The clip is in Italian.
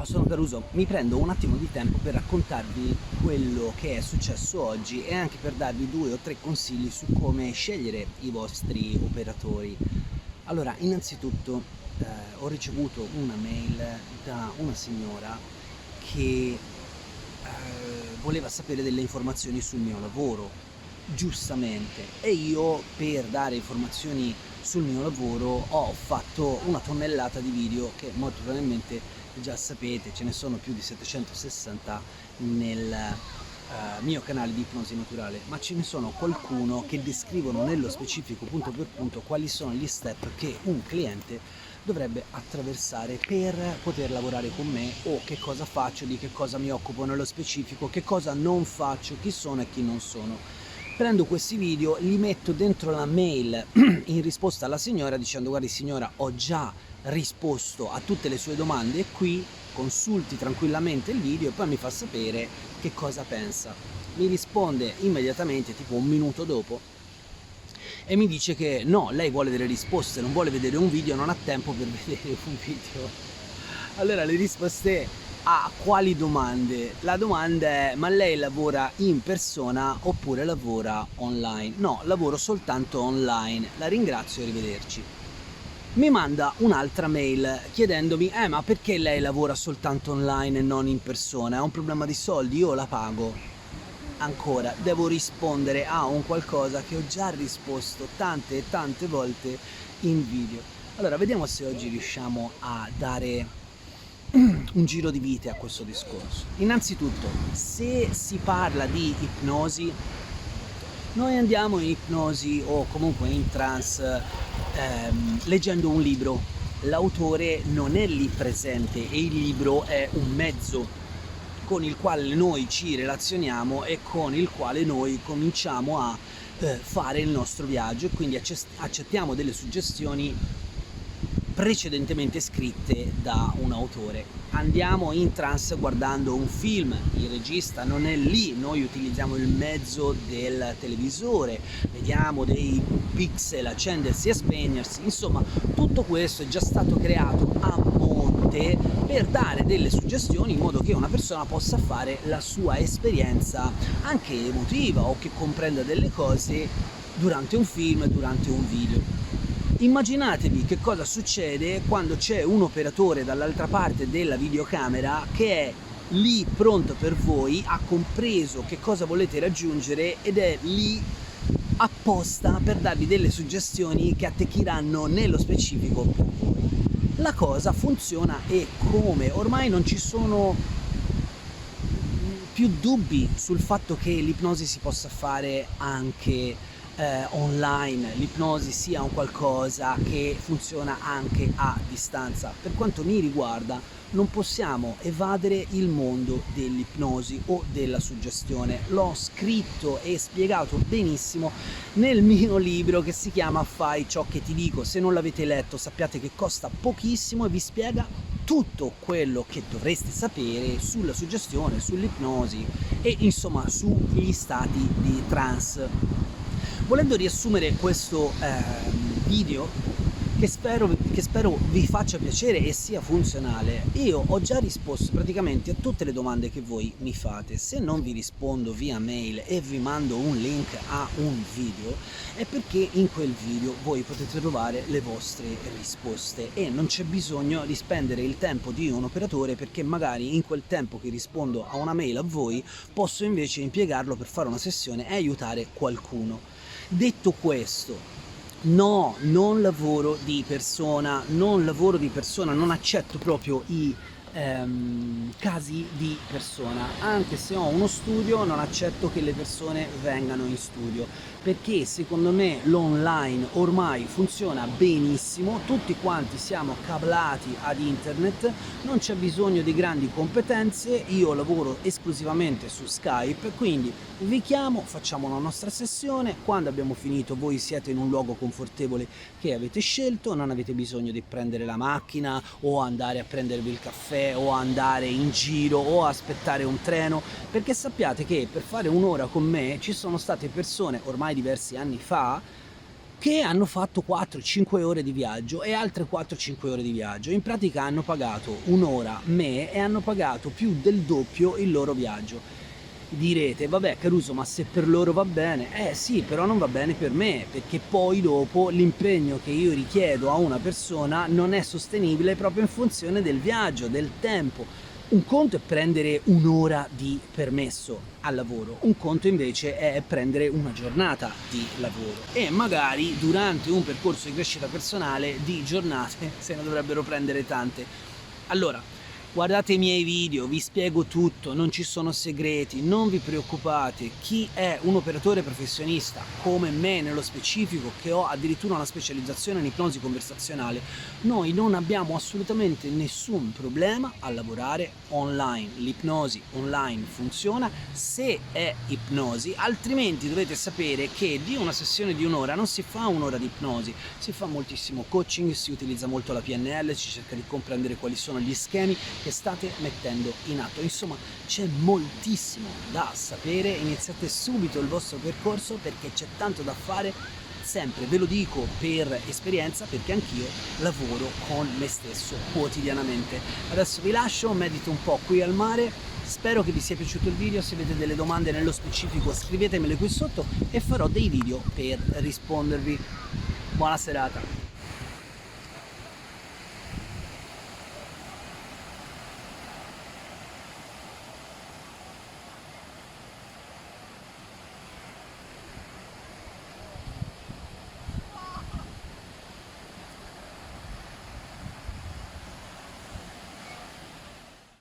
Ciao, sono Caruso. Mi prendo un attimo di tempo per raccontarvi quello che è successo oggi e anche per darvi 2 o 3 consigli su come scegliere i vostri operatori. Allora, innanzitutto ho ricevuto una mail da una signora che voleva sapere delle informazioni sul mio lavoro, giustamente, e io per dare informazioni sul mio lavoro ho fatto una tonnellata di video che molto probabilmente già sapete, ce ne sono più di 760 nel mio canale di ipnosi naturale, ma ce ne sono qualcuno che descrivono nello specifico punto per punto quali sono gli step che un cliente dovrebbe attraversare per poter lavorare con me, o che cosa faccio, di che cosa mi occupo nello specifico, che cosa non faccio, chi sono e chi non sono. Prendo questi video, li metto dentro la mail in risposta alla signora dicendo: guardi signora, ho già risposto a tutte le sue domande qui, consulti tranquillamente il video e poi mi fa sapere che cosa pensa. Mi risponde immediatamente, tipo un minuto dopo, e mi dice che no, lei vuole delle risposte, non vuole vedere un video, non ha tempo per vedere un video. Allora le risposte a quali domande? La domanda è: ma lei lavora in persona oppure lavora online? No, lavoro soltanto online, la ringrazio, arrivederci. Mi manda un'altra mail chiedendomi: ma perché lei lavora soltanto online e non in persona? È un problema di soldi? Io la pago. Ancora, devo rispondere a un qualcosa che ho già risposto tante e tante volte in video. Allora, vediamo se oggi riusciamo a dare un giro di vite a questo discorso. Innanzitutto, se si parla di ipnosi, noi andiamo in ipnosi o comunque in trance leggendo un libro. L'autore non è lì presente e il libro è un mezzo con il quale noi ci relazioniamo e con il quale noi cominciamo a fare il nostro viaggio, e quindi accettiamo delle suggestioni precedentemente scritte da un autore. Andiamo in trance guardando un film, il regista non è lì, noi utilizziamo il mezzo del televisore, vediamo dei pixel accendersi e spegnersi, insomma tutto questo è già stato creato a monte per dare delle suggestioni in modo che una persona possa fare la sua esperienza anche emotiva o che comprenda delle cose durante un film, durante un video. Immaginatevi che cosa succede quando c'è un operatore dall'altra parte della videocamera che è lì pronto per voi, ha compreso che cosa volete raggiungere ed è lì apposta per darvi delle suggestioni che attecchiranno nello specifico per voi. La cosa funziona e come? Ormai non ci sono più dubbi sul fatto che l'ipnosi si possa fare anche online, l'ipnosi sia un qualcosa che funziona anche a distanza. Per quanto mi riguarda, non possiamo evadere il mondo dell'ipnosi o della suggestione. L'ho scritto e spiegato benissimo nel mio libro che si chiama Fai ciò che ti dico. Se non l'avete letto, sappiate che costa pochissimo e vi spiega tutto quello che dovreste sapere sulla suggestione, sull'ipnosi e insomma sugli stati di trance. Volendo riassumere questo video, che spero vi faccia piacere e sia funzionale, io ho già risposto praticamente a tutte le domande che voi mi fate. Se non vi rispondo via mail e vi mando un link a un video, è perché in quel video voi potete trovare le vostre risposte e non c'è bisogno di spendere il tempo di un operatore, perché magari in quel tempo che rispondo a una mail a voi posso invece impiegarlo per fare una sessione e aiutare qualcuno. Detto questo, no, non lavoro di persona, non accetto proprio i casi di persona. Anche se ho uno studio, non accetto che le persone vengano in studio, perché secondo me l'online ormai funziona benissimo, tutti quanti siamo cablati ad internet, non c'è bisogno di grandi competenze. Io lavoro esclusivamente su Skype, quindi vi chiamo, facciamo la nostra sessione, quando abbiamo finito voi siete in un luogo confortevole che avete scelto, non avete bisogno di prendere la macchina o andare a prendervi il caffè o andare in giro o aspettare un treno, perché sappiate che per fare un'ora con me ci sono state persone ormai diversi anni fa che hanno fatto 4-5 ore di viaggio e altre 4-5 ore di viaggio. In pratica hanno pagato un'ora me e hanno pagato più del doppio il loro viaggio. Direte, vabbè Caruso, ma se per loro va bene, sì, però non va bene per me, perché poi dopo l'impegno che io richiedo a una persona non è sostenibile proprio in funzione del viaggio, del tempo. Un conto è prendere un'ora di permesso al lavoro, un conto invece è prendere una giornata di lavoro e magari durante un percorso di crescita personale di giornate se ne dovrebbero prendere tante. Allora, guardate i miei video, vi spiego tutto, non ci sono segreti, non vi preoccupate. Chi è un operatore professionista come me nello specifico, che ho addirittura una specializzazione in ipnosi conversazionale, noi non abbiamo assolutamente nessun problema a lavorare online. L'ipnosi online funziona se è ipnosi, altrimenti dovete sapere che di una sessione di un'ora non si fa un'ora di ipnosi, si fa moltissimo coaching, si utilizza molto la PNL, si cerca di comprendere quali sono gli schemi che state mettendo in atto. Insomma, c'è moltissimo da sapere, iniziate subito il vostro percorso perché c'è tanto da fare, sempre ve lo dico per esperienza, perché anch'io lavoro con me stesso quotidianamente. Adesso vi lascio, medito un po' qui al mare, spero che vi sia piaciuto il video, se avete delle domande nello specifico scrivetemele qui sotto e farò dei video per rispondervi. Buona serata!